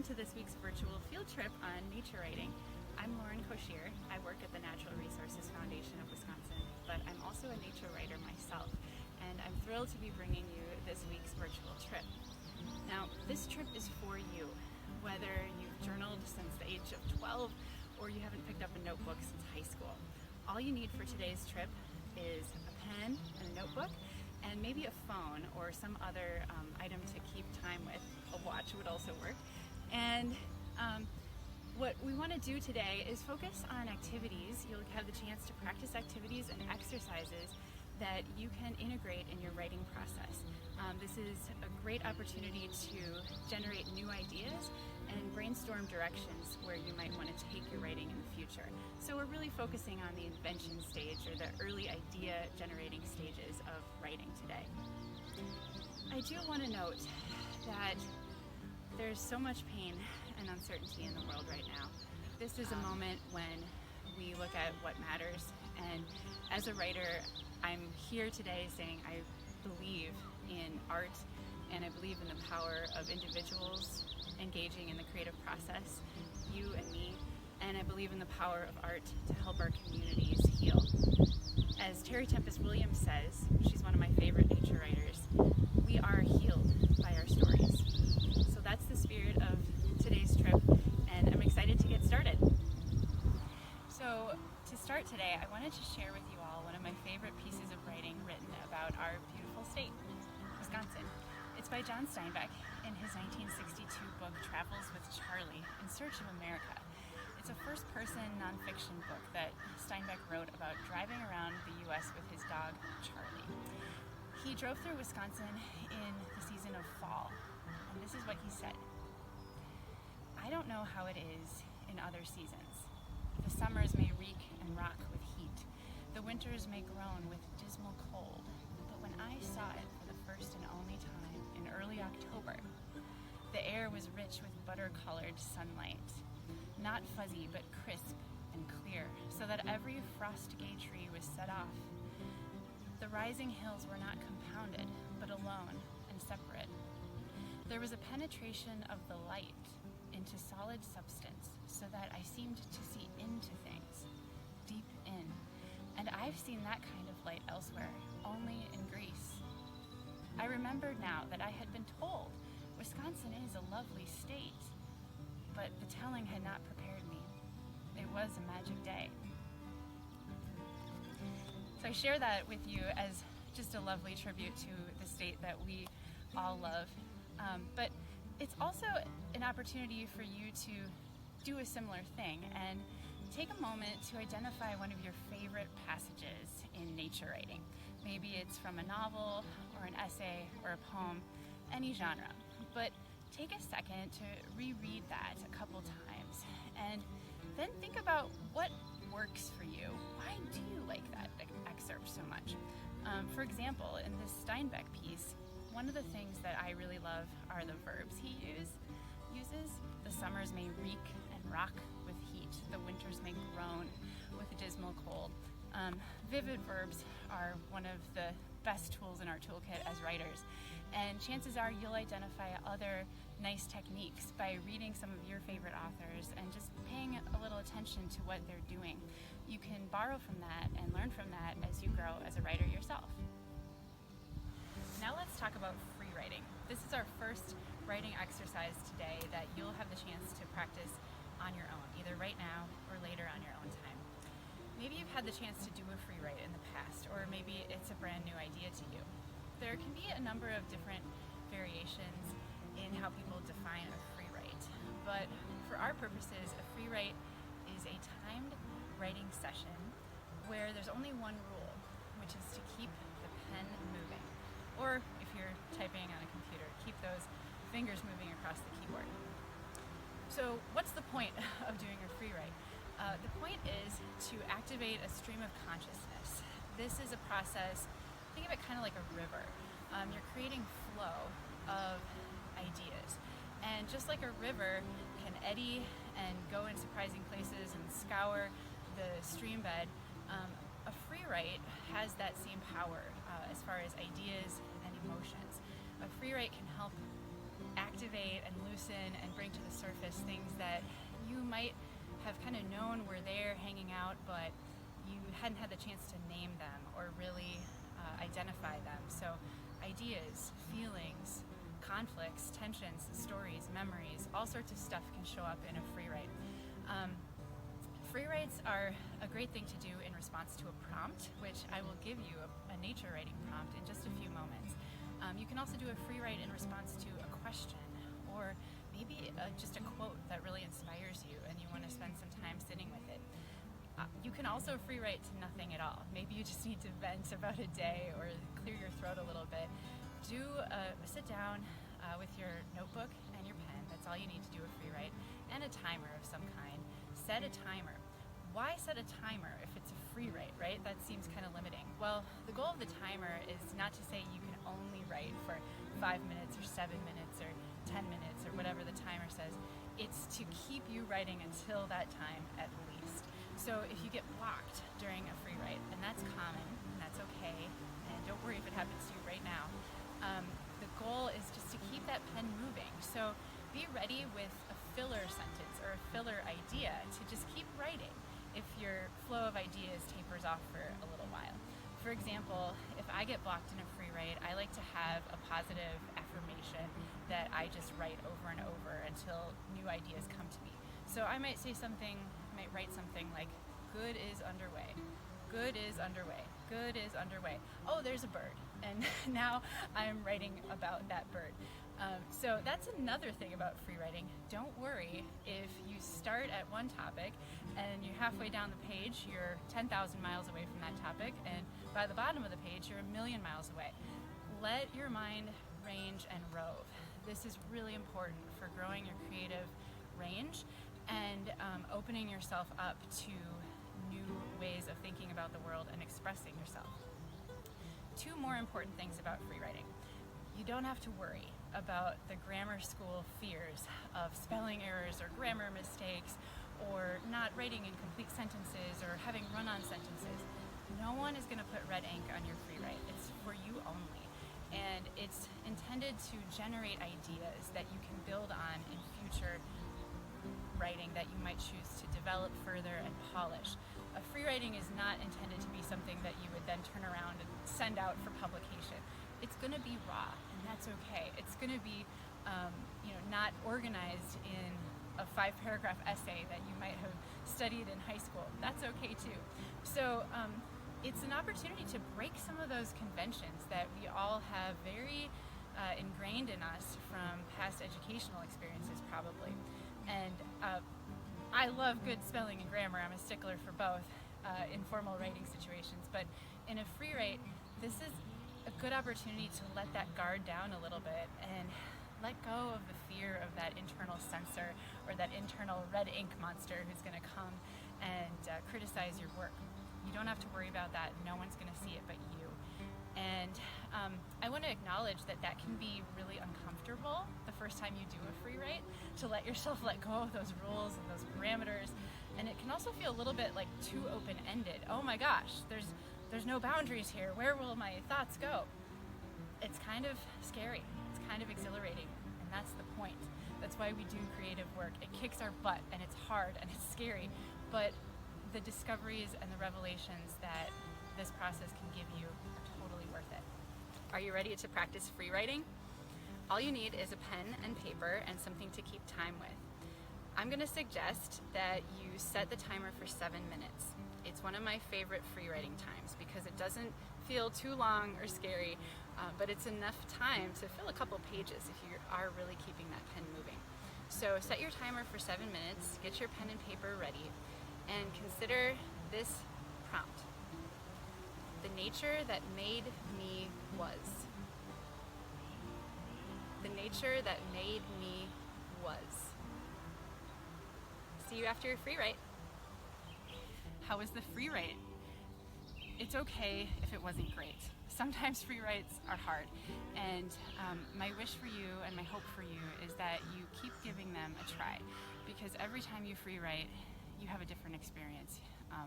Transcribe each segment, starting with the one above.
to this week's virtual field trip on nature writing. I'm Lauren Koshier. I work at the Natural Resources Foundation of Wisconsin, but I'm also a nature writer myself, and I'm thrilled to be bringing you this week's virtual trip. Now, this trip is for you, whether you've journaled since the age of 12 or you haven't picked up a notebook since high school. All you need for today's trip is a pen and a notebook, and maybe a phone or some other item to keep time with. A watch would also work. And what we want to do today is focus on activities. You'll have the chance to practice activities and exercises that you can integrate in your writing process. This is a great opportunity to generate new ideas and brainstorm directions where you might want to take your writing in the future. So we're really focusing on the invention stage, or the early idea generating stages of writing today. I do want to note that there's so much pain and uncertainty in the world right now. This is a moment when we look at what matters, and as a writer, I'm here today saying I believe in art, and I believe in the power of individuals engaging in the creative process, you and me, and I believe in the power of art to help our communities heal. As Terry Tempest Williams says, she's one of my favorite nature writers, we are healed by our stories. So that's the spirit of today's trip, and I'm excited to get started. So to start today, I wanted to share with you all one of my favorite pieces of writing written about our beautiful state, Wisconsin. It's by John Steinbeck in his 1962 book, Travels with Charlie, In Search of America. It's a first-person nonfiction book that Steinbeck wrote about driving around the U.S. with his dog, Charlie. He drove through Wisconsin in the season of fall, and this is what he said. I don't know how it is in other seasons. The summers may reek and rock with heat. The winters may groan with dismal cold. But when I saw it for the first and only time in early October, the air was rich with butter-colored sunlight, not fuzzy but crisp and clear, so that every frost-gay tree was set off. The rising hills were not compounded, but alone and separate. There was a penetration of the light into solid substance, so that I seemed to see into things, deep in. And I've seen that kind of light elsewhere, only in Greece. I remembered now that I had been told Wisconsin is a lovely state, but the telling had not prepared me. It was a magic day. So I share that with you as just a lovely tribute to the state that we all love. But it's also an opportunity for you to do a similar thing and take a moment to identify one of your favorite passages in nature writing. Maybe it's from a novel or an essay or a poem, any genre. But take a second to reread that a couple times and then think about what works for you. Why do you like that excerpt so much? For example, in this Steinbeck piece, one of the things that I really love are the verbs he uses. The summers may reek and rock with heat. The winters may groan with a dismal cold. Vivid verbs are one of the best tools in our toolkit as writers. And chances are you'll identify other nice techniques by reading some of your favorite authors and just paying a little attention to what they're doing. You can borrow from that and learn from that as you grow as a writer yourself. Now let's talk about free writing. This is our first writing exercise today that you'll have the chance to practice on your own, either right now or later on your own time. Maybe you've had the chance to do a free write in the past, or maybe it's a brand new idea to you. There can be a number of different variations in how people define a free write, but for our purposes, a free write is a timed writing session where there's only one rule, which is to keep the pen moving. Or if you're typing on a computer, keep those fingers moving across the keyboard. So what's the point of doing a free write? The point is to activate a stream of consciousness. This is a process, think of it kind of like a river. You're creating flow of ideas. And just like a river can eddy and go in surprising places and scour the stream bed, a free write has that same power as far as ideas and emotions. A free write can help activate and loosen and bring to the surface things that you might have kind of known were there hanging out, but you hadn't had the chance to name them or really identify them. So ideas, feelings, conflicts, tensions, stories, memories, all sorts of stuff can show up in a free write. Free writes are a great thing to do in response to a prompt, which I will give you a nature writing prompt in just a few moments. You can also do a free write in response to a question, or maybe just a quote that really inspires you and you want to spend some time sitting with it. You can also free write to nothing at all. Maybe you just need to vent about a day or clear your throat a little bit. Sit down with your notebook and your pen. That's all you need to do a free write, and a timer of some kind. Set a timer. Why set a timer if it's a free write, right? That seems kind of limiting. Well, the goal of the timer is not to say you can only write for 5 minutes or 7 minutes or 10 minutes or whatever the timer says. It's to keep you writing until that time at least. So if you get blocked during a free write, and that's common, and that's okay, and don't worry if it happens to you right now, the goal is just to keep that pen moving. So be ready with a filler sentence or a filler idea to just keep writing if your flow of ideas tapers off for a little while. For example, if I get blocked in a free write, I like to have a positive affirmation that I just write over and over until new ideas come to me. So I might write something like, good is underway. Good is underway. Good is underway. Oh, there's a bird. And now I'm writing about that bird. So that's another thing about free writing. Don't worry if you start at one topic and you're halfway down the page, you're 10,000 miles away from that topic, and by the bottom of the page, you're 1,000,000 miles away. Let your mind range and rove. This is really important for growing your creative range and opening yourself up to new ways of thinking about the world and expressing yourself. Two more important things about free writing. You don't have to worry about the grammar school fears of spelling errors or grammar mistakes or not writing in complete sentences or having run-on sentences. No one is going to put red ink on your free write. It's for you only. And it's intended to generate ideas that you can build on in future writing that you might choose to develop further and polish. A free writing is not intended to be something that you would then turn around and send out for publication. It's going to be raw, and that's okay. It's going to be, not organized in a 5-paragraph essay that you might have studied in high school. That's okay too. So it's an opportunity to break some of those conventions that we all have very ingrained in us from past educational experiences, probably. And I love good spelling and grammar. I'm a stickler for both in formal writing situations. But in a free write, this is a good opportunity to let that guard down a little bit and let go of the fear of that internal censor or that internal red ink monster who's going to come and criticize your work. You don't have to worry about that. No one's going to see it but you. And I want to acknowledge that that can be really uncomfortable the first time you do a free write, to let yourself let go of those rules and those parameters. And it can also feel a little bit like too open-ended. Oh my gosh, there's no boundaries here. Where will my thoughts go? It's kind of scary. It's kind of exhilarating. And that's the point. That's why we do creative work. It kicks our butt, and it's hard, and it's scary. But the discoveries and the revelations that this process can give you are totally worth it. Are you ready to practice free writing? All you need is a pen and paper and something to keep time with. I'm going to suggest that you set the timer for 7 minutes. It's one of my favorite free writing times because it doesn't feel too long or scary, but it's enough time to fill a couple pages if you are really keeping that pen moving. So set your timer for 7 minutes, get your pen and paper ready, and consider this prompt. The nature that made me was. The nature that made me was. See you after your free write. How was the free write? It's okay if it wasn't great. Sometimes free writes are hard, and my wish for you and my hope for you is that you keep giving them a try, because every time you free write, you have a different experience.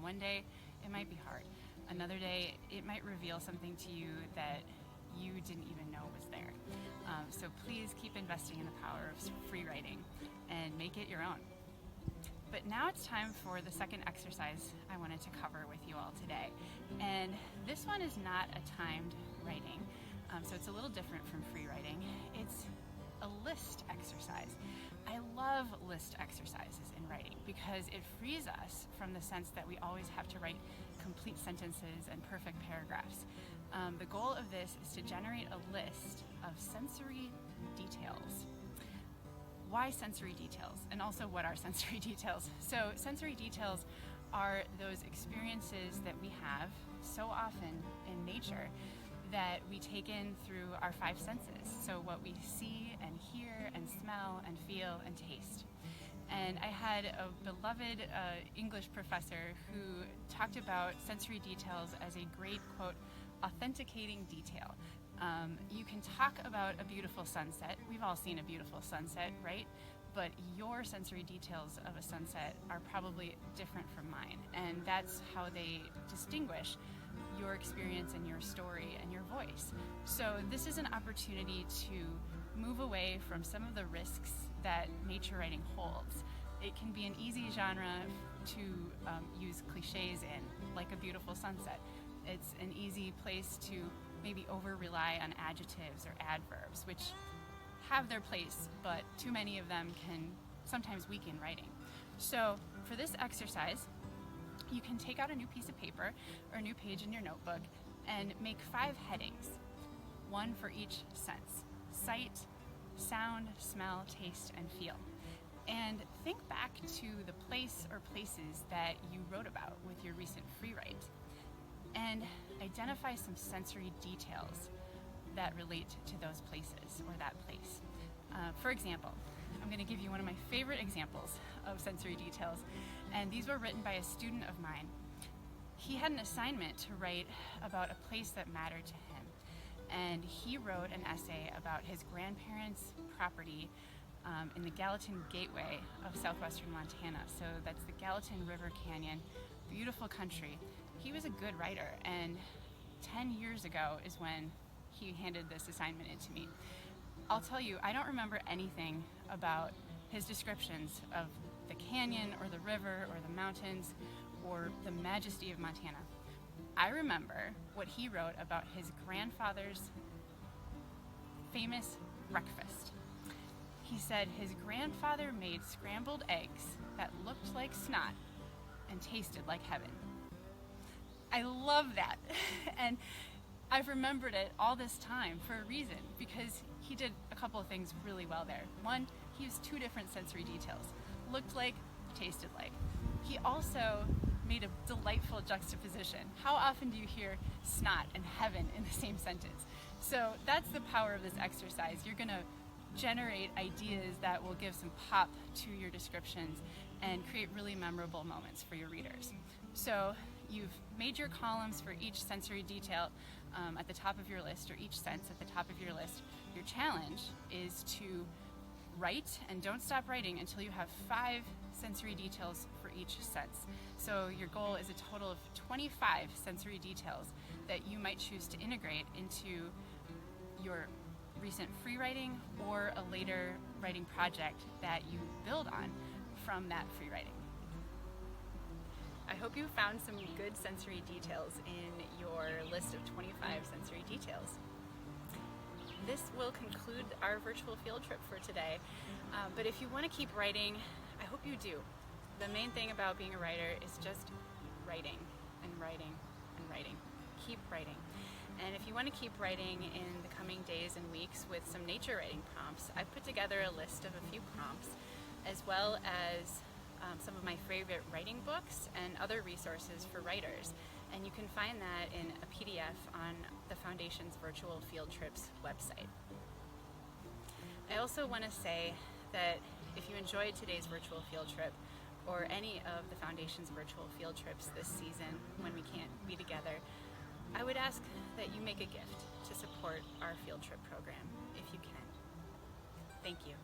One day it might be hard. Another day it might reveal something to you that you didn't even know was there. So please keep investing in the power of free writing and make it your own. But now it's time for the second exercise I wanted to cover with you all today. And this one is not a timed writing, so it's a little different from free writing. It's a list exercise. I love list exercises in writing because it frees us from the sense that we always have to write complete sentences and perfect paragraphs. The goal of this is to generate a list of sensory details. Why sensory details? And also, what are sensory details? So sensory details are those experiences that we have so often in nature that we take in through our five senses. So what we see and hear and smell and feel and taste. And I had a beloved English professor who talked about sensory details as a great, quote, authenticating detail. You can talk about a beautiful sunset. We've all seen a beautiful sunset, right? But your sensory details of a sunset are probably different from mine. And that's how they distinguish your experience and your story and your voice. So this is an opportunity to move away from some of the risks that nature writing holds. It can be an easy genre to use cliches in, like a beautiful sunset. It's an easy place to maybe over-rely on adjectives or adverbs, which have their place, but too many of them can sometimes weaken writing. So for this exercise, you can take out a new piece of paper or a new page in your notebook and make 5 headings, one for each sense: sight, sound, smell, taste, and feel. And think back to the place or places that you wrote about with your recent free write, and identify some sensory details that relate to those places or that place. For example, I'm going to give you one of my favorite examples of sensory details, and these were written by a student of mine. He had an assignment to write about a place that mattered to him, and he wrote an essay about his grandparents' property in the Gallatin Gateway of southwestern Montana. So that's the Gallatin River Canyon, beautiful country. He was a good writer, and 10 years ago is when he handed this assignment in to me. I'll tell you, I don't remember anything about his descriptions of the canyon or the river or the mountains or the majesty of Montana. I remember what he wrote about his grandfather's famous breakfast. He said his grandfather made scrambled eggs that looked like snot and tasted like heaven. I love that. And I've remembered it all this time for a reason, because he did a couple of things really well there. One, he used 2 different sensory details: looked like, tasted like. He also made a delightful juxtaposition. How often do you hear snot and heaven in the same sentence? So that's the power of this exercise. You're going to generate ideas that will give some pop to your descriptions and create really memorable moments for your readers. So you've made your columns for each sensory detail at the top of your list, or each sense at the top of your list. Your challenge is to write, and don't stop writing until you have 5 sensory details for each sense. So your goal is a total of 25 sensory details that you might choose to integrate into your recent free writing or a later writing project that you build on from that free writing. I hope you found some good sensory details in your list of 25 sensory details. This will conclude our virtual field trip for today, but if you want to keep writing, I hope you do. The main thing about being a writer is just writing and writing and writing. Keep writing. And if you want to keep writing in the coming days and weeks with some nature writing prompts, I've put together a list of a few prompts, as well as some of my favorite writing books and other resources for writers. And you can find that in a PDF on the Foundation's Virtual Field Trips website. I also want to say that if you enjoyed today's virtual field trip, or any of the Foundation's virtual field trips this season when we can't be together, I would ask that you make a gift to support our field trip program if you can. Thank you.